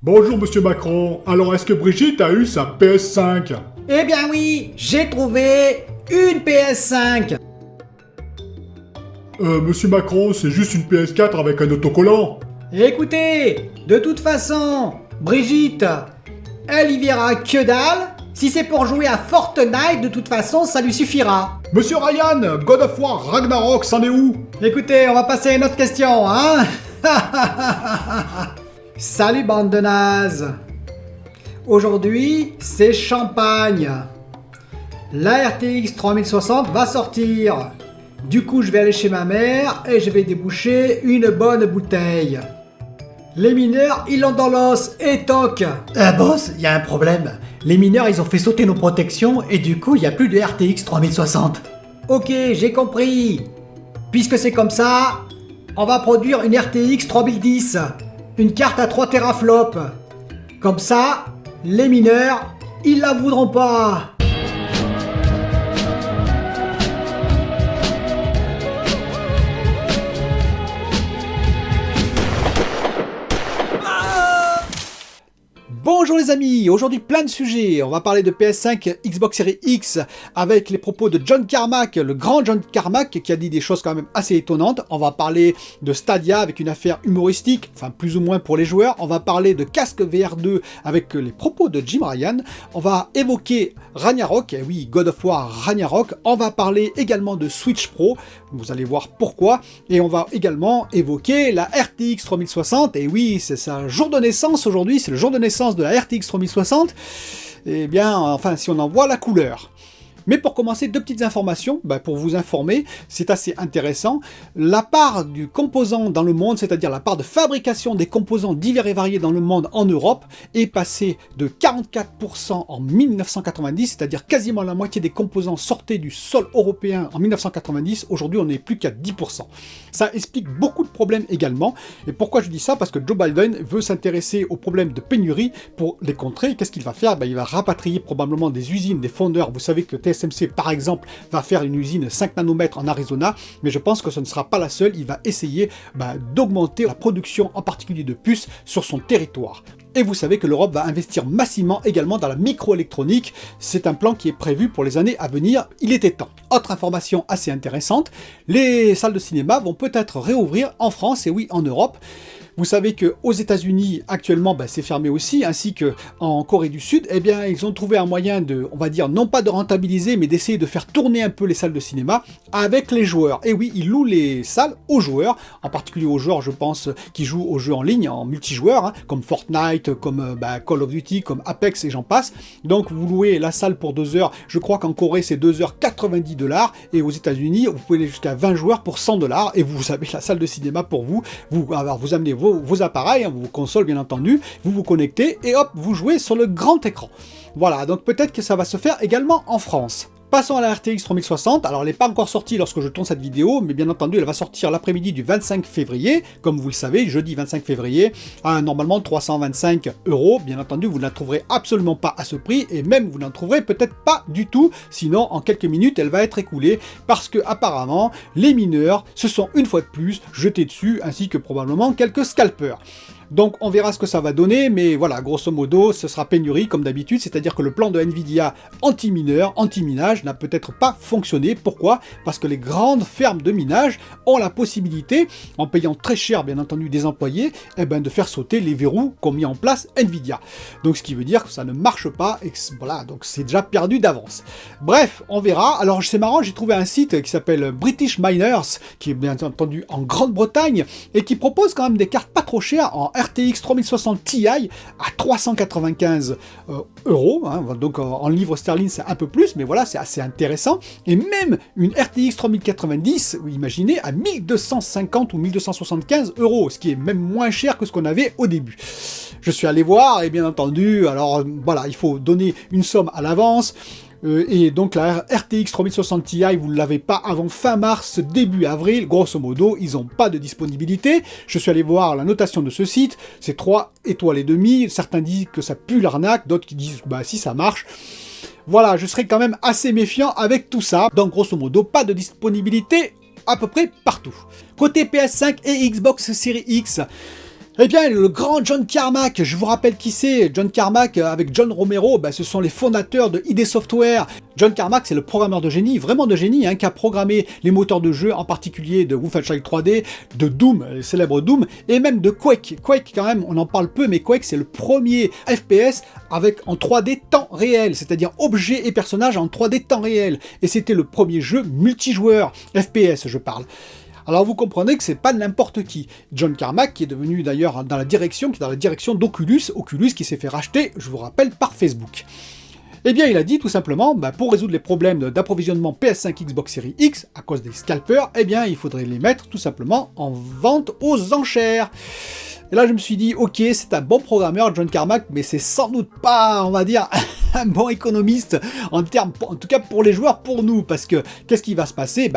Bonjour Monsieur Macron, alors est-ce que Brigitte a eu sa PS5? Eh bien oui, j'ai trouvé une PS5. Monsieur Macron, c'est juste une PS4 avec un autocollant. Écoutez, de toute façon, Brigitte, elle y verra que dalle. Si c'est pour jouer à Fortnite, de toute façon, ça lui suffira. Monsieur Ryan, God of War Ragnarok, c'en est où? Écoutez, on va passer à une autre question, hein. Salut bande de nazes. Aujourd'hui, c'est champagne. La RTX 3060 va sortir. Du coup, je vais aller chez ma mère et je vais déboucher une bonne bouteille. Les mineurs, ils l'ont dans l'os et toc. Boss, il y a un problème. Les mineurs, ils ont fait sauter nos protections et du coup, il n'y a plus de RTX 3060. Ok, j'ai compris. Puisque c'est comme ça, on va produire une RTX 3010. Une carte à 3 teraflops. Comme ça, les mineurs, ils la voudront pas. Bonjour les amis, aujourd'hui plein de sujets, on va parler de PS5, Xbox Series X avec les propos de John Carmack, le grand John Carmack qui a dit des choses quand même assez étonnantes. On va parler de Stadia avec une affaire humoristique, enfin plus ou moins pour les joueurs. On va parler de casque VR2 avec les propos de Jim Ryan. On va évoquer Ragnarok, et oui God of War Ragnarok. On va parler également de Switch Pro, vous allez voir pourquoi. Et on va également évoquer la RTX 3060, et oui c'est sa jour de naissance aujourd'hui, c'est le jour de naissance de la RTX 3060, eh bien, enfin, si on en voit la couleur. Mais pour commencer, deux petites informations, pour vous informer, c'est assez intéressant. La part du composant dans le monde, c'est-à-dire la part de fabrication des composants divers et variés dans le monde en Europe, est passée de 44% en 1990, c'est-à-dire quasiment la moitié des composants sortaient du sol européen en 1990. Aujourd'hui, on n'est plus qu'à 10%. Ça explique beaucoup de problèmes également. Et pourquoi je dis ça? Parce que Joe Biden veut s'intéresser aux problèmes de pénurie pour les contrer. Qu'est-ce qu'il va faire? Il va rapatrier probablement des usines, des fondeurs. Vous savez que TSMC, par exemple, va faire une usine 5 nanomètres en Arizona, mais je pense que ce ne sera pas la seule. Il va essayer d'augmenter la production, en particulier de puces, sur son territoire. Et vous savez que l'Europe va investir massivement également dans la microélectronique. C'est un plan qui est prévu pour les années à venir. Il était temps. Autre information assez intéressante, les salles de cinéma vont peut-être réouvrir en France et oui en Europe. Vous savez qu'aux États-Unis, actuellement, c'est fermé aussi, ainsi qu'en Corée du Sud, eh bien, ils ont trouvé un moyen de, on va dire, non pas de rentabiliser, mais d'essayer de faire tourner un peu les salles de cinéma avec les joueurs. Et oui, ils louent les salles aux joueurs, en particulier aux joueurs, je pense, qui jouent aux jeux en ligne, en multijoueur, comme Fortnite, comme Call of Duty, comme Apex et j'en passe. Donc, vous louez la salle pour 2 heures. Je crois qu'en Corée, c'est 2 heures 90$, et aux États-Unis, vous pouvez aller jusqu'à 20 joueurs pour 100$, et vous avez la salle de cinéma pour vous. Vous amenez vos appareils, vos consoles bien entendu, vous vous connectez et hop, vous jouez sur le grand écran. Voilà, donc peut-être que ça va se faire également en France. Passons à la RTX 3060, alors elle n'est pas encore sortie lorsque je tourne cette vidéo, mais bien entendu elle va sortir l'après-midi du 25 février, comme vous le savez, jeudi 25 février, à normalement 325 €, bien entendu vous ne la trouverez absolument pas à ce prix, et même vous n'en trouverez peut-être pas du tout, sinon en quelques minutes elle va être écoulée, parce que apparemment les mineurs se sont une fois de plus jetés dessus, ainsi que probablement quelques scalpers. Donc on verra ce que ça va donner, mais voilà, grosso modo, ce sera pénurie comme d'habitude, c'est-à-dire que le plan de Nvidia anti-mineur, anti-minage n'a peut-être pas fonctionné. Pourquoi? Parce que les grandes fermes de minage ont la possibilité, en payant très cher bien entendu des employés, de faire sauter les verrous qu'ont mis en place Nvidia. Donc ce qui veut dire que ça ne marche pas, et voilà, donc c'est déjà perdu d'avance. Bref, on verra. Alors c'est marrant, j'ai trouvé un site qui s'appelle British Miners, qui est bien entendu en Grande-Bretagne, et qui propose quand même des cartes pas trop chères en RTX 3060 Ti à 395 €, donc en livres sterling c'est un peu plus, mais voilà, c'est assez intéressant. Et même une RTX 3090, imaginez, à 1250 ou 1275 €, ce qui est même moins cher que ce qu'on avait au début. Je suis allé voir, et bien entendu, alors voilà, il faut donner une somme à l'avance. Et donc la RTX 3060 Ti, vous ne l'avez pas avant fin mars, début avril, grosso modo, ils n'ont pas de disponibilité. Je suis allé voir la notation de ce site, c'est 3 étoiles et demie, certains disent que ça pue l'arnaque, d'autres qui disent si ça marche. Voilà, je serai quand même assez méfiant avec tout ça, donc grosso modo, pas de disponibilité à peu près partout. Côté PS5 et Xbox Series X, Eh bien, le grand John Carmack, je vous rappelle qui c'est. John Carmack avec John Romero, ce sont les fondateurs de ID Software. John Carmack, c'est le programmeur de génie, vraiment de génie, qui a programmé les moteurs de jeu, en particulier de Wolfenstein 3D, de Doom, le célèbre Doom, et même de Quake. Quake, quand même, on en parle peu, mais Quake, c'est le premier FPS en 3D temps réel, c'est-à-dire objet et personnage en 3D temps réel. Et c'était le premier jeu multijoueur, FPS, je parle. Alors vous comprenez que c'est pas n'importe qui. John Carmack, qui est devenu d'ailleurs dans la direction d'Oculus, Oculus qui s'est fait racheter, je vous rappelle, par Facebook. Eh bien, il a dit tout simplement, pour résoudre les problèmes d'approvisionnement PS5 Xbox Series X, à cause des scalpers, eh bien, il faudrait les mettre tout simplement en vente aux enchères. Et là, je me suis dit, ok, c'est un bon programmeur, John Carmack, mais c'est sans doute pas, on va dire, un bon économiste, en tout cas pour les joueurs, pour nous, parce que, qu'est-ce qui va se passer?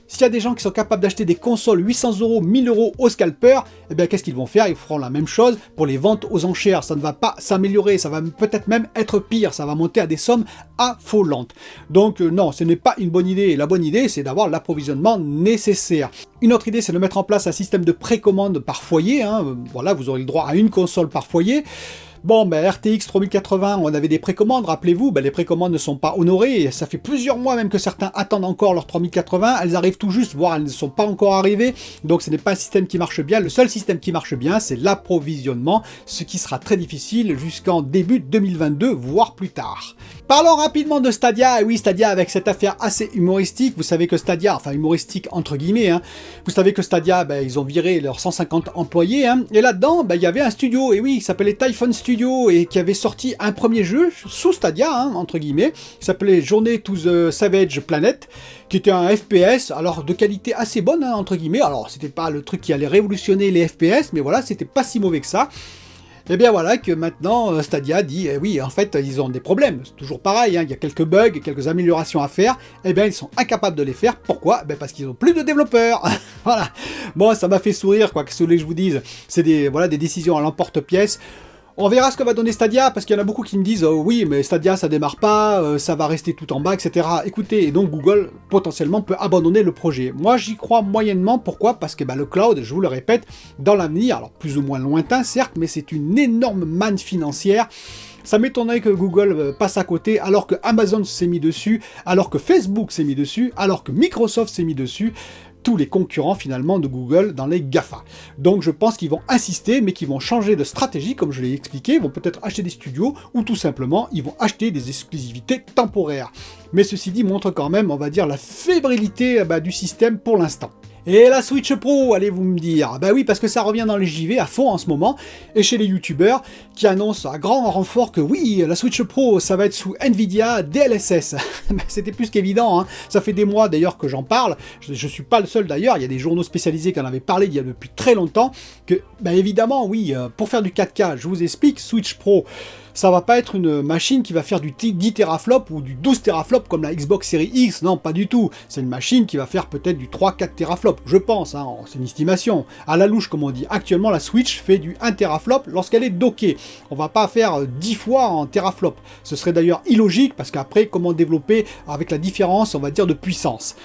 S'il y a des gens qui sont capables d'acheter des consoles 800 €, 1000 € au scalper, eh bien, qu'est-ce qu'ils vont faire? Ils feront la même chose pour les ventes aux enchères. Ça ne va pas s'améliorer, ça va peut-être même être pire, ça va monter à des sommes affolantes. Donc, non, ce n'est pas une bonne idée. Et la bonne idée, c'est d'avoir l'approvisionnement nécessaire. Une autre idée, c'est de mettre en place un système de précommande par foyer. Voilà, vous aurez le droit à une console par foyer. Bon, RTX 3080, on avait des précommandes, rappelez-vous, les précommandes ne sont pas honorées, ça fait plusieurs mois même que certains attendent encore leur 3080, elles arrivent tout juste, voire elles ne sont pas encore arrivées, donc ce n'est pas un système qui marche bien. Le seul système qui marche bien, c'est l'approvisionnement, ce qui sera très difficile jusqu'en début 2022, voire plus tard. Parlons rapidement de Stadia, et oui, Stadia avec cette affaire assez humoristique, vous savez que Stadia, enfin humoristique entre guillemets, vous savez que Stadia, ils ont viré leurs 150 employés, et là-dedans, il y avait un studio, et oui, il s'appelait Typhon Studio, et qui avait sorti un premier jeu sous Stadia, entre guillemets, qui s'appelait Journey to the Savage Planet, qui était un FPS, alors de qualité assez bonne, entre guillemets, alors c'était pas le truc qui allait révolutionner les FPS, mais voilà, c'était pas si mauvais que ça. Et bien voilà que maintenant Stadia dit, oui, en fait, ils ont des problèmes, c'est toujours pareil, il y a quelques bugs, quelques améliorations à faire, et bien ils sont incapables de les faire, pourquoi? Parce qu'ils n'ont plus de développeurs, voilà. Bon, ça m'a fait sourire, quoi, que ce que je vous dise, c'est des décisions à l'emporte-pièce. On verra ce que va donner Stadia, parce qu'il y en a beaucoup qui me disent oui, mais Stadia ça démarre pas, ça va rester tout en bas, etc. Écoutez, et donc Google potentiellement peut abandonner le projet. Moi j'y crois moyennement, pourquoi? Parce que le cloud, je vous le répète, dans l'avenir, alors plus ou moins lointain certes, mais c'est une énorme manne financière. Ça m'étonnerait que Google passe à côté, alors que Amazon s'est mis dessus, alors que Facebook s'est mis dessus, alors que Microsoft s'est mis dessus. Tous les concurrents finalement de Google dans les GAFA. Donc je pense qu'ils vont insister, mais qu'ils vont changer de stratégie, comme je l'ai expliqué, ils vont peut-être acheter des studios, ou tout simplement, ils vont acheter des exclusivités temporaires. Mais ceci dit, montre quand même, on va dire, la fébrilité du système pour l'instant. Et la Switch Pro, allez-vous me dire? Oui, parce que ça revient dans les JV à fond en ce moment, et chez les youtubeurs qui annoncent à grand renfort que oui, la Switch Pro, ça va être sous Nvidia DLSS. C'était plus qu'évident, ça fait des mois d'ailleurs que j'en parle, je suis pas le seul d'ailleurs, il y a des journaux spécialisés qui en avaient parlé il y a depuis très longtemps, que évidemment, oui, pour faire du 4K, je vous explique, Switch Pro, ça va pas être une machine qui va faire du 10 teraflops ou du 12 teraflops comme la Xbox Series X, non, pas du tout. C'est une machine qui va faire peut-être du 3-4 teraflops, je pense, c'est une estimation. À la louche, comme on dit, actuellement la Switch fait du 1 teraflop lorsqu'elle est dockée. On va pas faire 10 fois en teraflop. Ce serait d'ailleurs illogique, parce qu'après, comment développer avec la différence, on va dire, de puissance?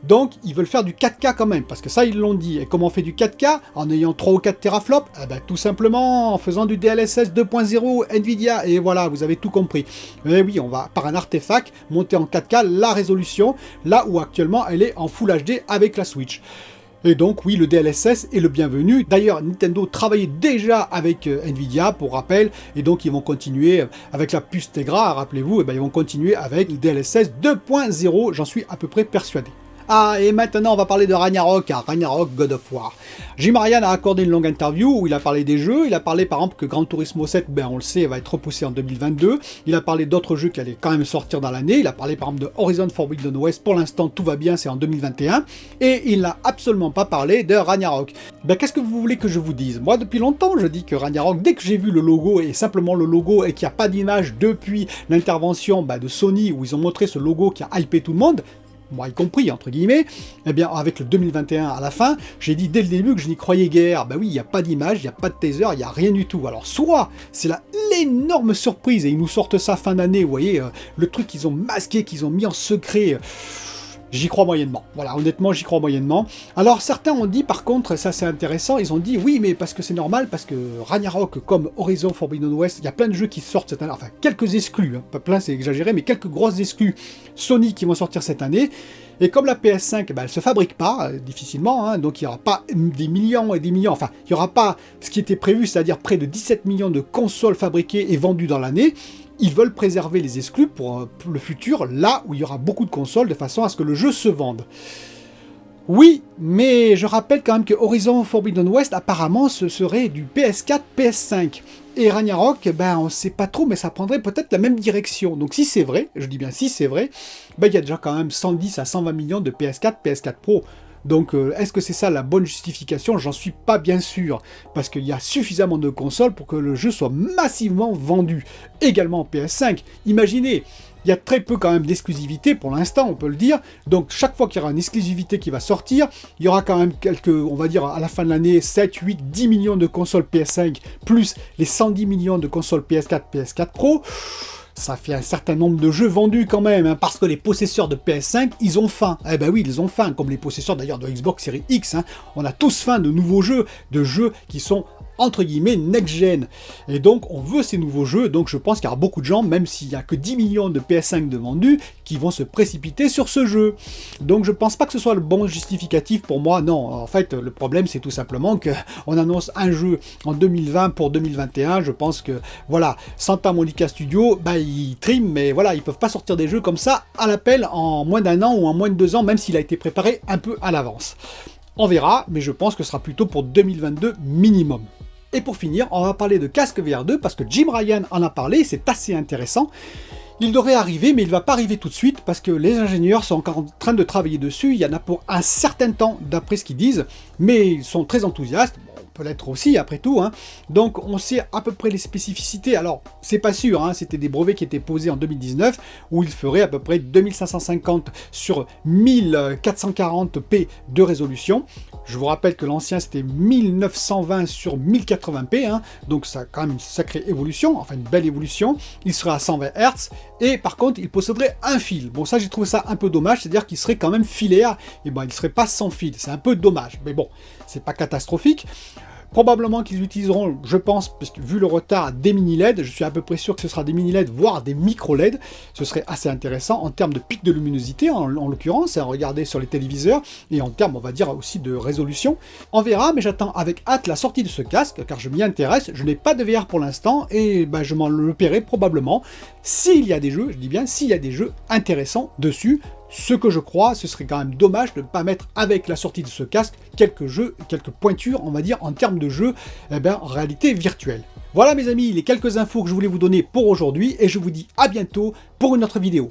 Donc, ils veulent faire du 4K quand même, parce que ça, ils l'ont dit. Et comment on fait du 4K? En ayant 3 ou 4 teraflops? Tout simplement en faisant du DLSS 2.0 Nvidia. Et voilà, vous avez tout compris. Mais oui, on va, par un artefact, monter en 4K la résolution, là où actuellement, elle est en Full HD avec la Switch. Et donc oui, le DLSS est le bienvenu. D'ailleurs, Nintendo travaillait déjà avec Nvidia, pour rappel, et donc ils vont continuer avec la puce Tegra, rappelez-vous, ils vont continuer avec le DLSS 2.0, j'en suis à peu près persuadé. Ah, et maintenant on va parler de Ragnarok, Ragnarok God of War. Jim Ryan a accordé une longue interview où il a parlé des jeux, il a parlé par exemple que Gran Turismo 7, on le sait, va être repoussé en 2022, il a parlé d'autres jeux qui allaient quand même sortir dans l'année, il a parlé par exemple de Horizon Forbidden West, pour l'instant tout va bien, c'est en 2021, et il n'a absolument pas parlé de Ragnarok. Qu'est-ce que vous voulez que je vous dise? Moi depuis longtemps je dis que Ragnarok, dès que j'ai vu le logo, et simplement le logo, et qu'il n'y a pas d'image depuis l'intervention de Sony, où ils ont montré ce logo qui a hypé tout le monde, moi y compris, entre guillemets, avec le 2021 à la fin, j'ai dit dès le début que je n'y croyais guère. Oui, il n'y a pas d'image, il n'y a pas de teaser, il n'y a rien du tout. Alors, soit c'est l'énorme surprise, et ils nous sortent ça fin d'année, vous voyez, le truc qu'ils ont masqué, qu'ils ont mis en secret, J'y crois moyennement. Voilà, honnêtement, j'y crois moyennement. Alors, certains ont dit, par contre, ça c'est intéressant, ils ont dit, oui, mais parce que c'est normal, parce que Ragnarok, comme Horizon Forbidden West, il y a plein de jeux qui sortent cette année, enfin, quelques exclus, hein, pas plein, c'est exagéré, mais quelques grosses exclus Sony qui vont sortir cette année. Et comme la PS5, ben, elle se fabrique pas, difficilement, hein, donc il n'y aura pas des millions et des millions, enfin, il n'y aura pas ce qui était prévu, c'est-à-dire près de 17 millions de consoles fabriquées et vendues dans l'année. Ils veulent préserver les exclus pour le futur, là où il y aura beaucoup de consoles, de façon à ce que le jeu se vende. Oui, mais je rappelle quand même que Horizon Forbidden West, apparemment, ce serait du PS4, PS5. Et Ragnarok, ben on ne sait pas trop, mais ça prendrait peut-être la même direction. Donc si c'est vrai, je dis bien si c'est vrai, ben il y a déjà quand même 110 à 120 millions de PS4, PS4 Pro. Donc est-ce que c'est ça la bonne justification? J'en suis pas bien sûr, parce qu'il y a suffisamment de consoles pour que le jeu soit massivement vendu. Également en PS5, imaginez, il y a très peu quand même d'exclusivité pour l'instant, on peut le dire. Donc chaque fois qu'il y aura une exclusivité qui va sortir, il y aura quand même quelques, on va dire à la fin de l'année, 7, 8, 10 millions de consoles PS5, plus les 110 millions de consoles PS4, PS4 Pro. Ça fait un certain nombre de jeux vendus quand même, hein, parce que les possesseurs de PS5, ils ont faim. Eh ben oui, ils ont faim, comme les possesseurs d'ailleurs de Xbox Series X. Hein. On a tous faim de nouveaux jeux, de jeux qui sont entre guillemets next-gen. Et donc, on veut ces nouveaux jeux, donc je pense qu'il y aura beaucoup de gens, même s'il n'y a que 10 millions de PS5 de vendus, qui vont se précipiter sur ce jeu. Donc, je pense pas que ce soit le bon justificatif pour moi, non. En fait, le problème, c'est tout simplement qu'on annonce un jeu en 2020 pour 2021, je pense que, voilà, Santa Monica Studio, bah, ils triment, mais voilà, ils peuvent pas sortir des jeux comme ça à l'appel en moins d'un an ou en moins de 2 ans, même s'il a été préparé un peu à l'avance. On verra, mais je pense que ce sera plutôt pour 2022 minimum. Et pour finir, on va parler de casque VR2 parce que Jim Ryan en a parlé, c'est assez intéressant. Il devrait arriver, mais il ne va pas arriver tout de suite parce que les ingénieurs sont encore en train de travailler dessus. Il y en a pour un certain temps, d'après ce qu'ils disent, mais ils sont très enthousiastes. Bon, on peut l'être aussi, après tout. Hein. Donc, on sait à peu près les spécificités. Alors, c'est pas sûr, hein, c'était des brevets qui étaient posés en 2019 où il ferait à peu près 2550 sur 1440p de résolution. Je vous rappelle que l'ancien c'était 1920 sur 1080p, hein, donc ça a quand même une sacrée évolution, enfin une belle évolution. Il serait à 120 Hz et par contre il posséderait un fil. Bon, ça j'ai trouvé ça un peu dommage, c'est-à-dire qu'il serait quand même filaire, et ben il serait pas sans fil, c'est un peu dommage, mais bon, c'est pas catastrophique. Probablement qu'ils utiliseront, je pense, parce que vu le retard, des mini-LED, je suis à peu près sûr que ce sera des mini-LED, voire des micro-LED, ce serait assez intéressant en termes de pic de luminosité, en l'occurrence, à regarder sur les téléviseurs, et en termes, on va dire, aussi de résolution. On verra, mais j'attends avec hâte la sortie de ce casque, car je m'y intéresse, je n'ai pas de VR pour l'instant, et ben, je m'en le paierai probablement, s'il y a des jeux, je dis bien, s'il y a des jeux intéressants dessus. Ce que je crois, ce serait quand même dommage de ne pas mettre avec la sortie de ce casque quelques jeux, quelques pointures, on va dire, en termes de jeux, eh ben, en réalité virtuelle. Voilà mes amis, les quelques infos que je voulais vous donner pour aujourd'hui, et je vous dis à bientôt pour une autre vidéo.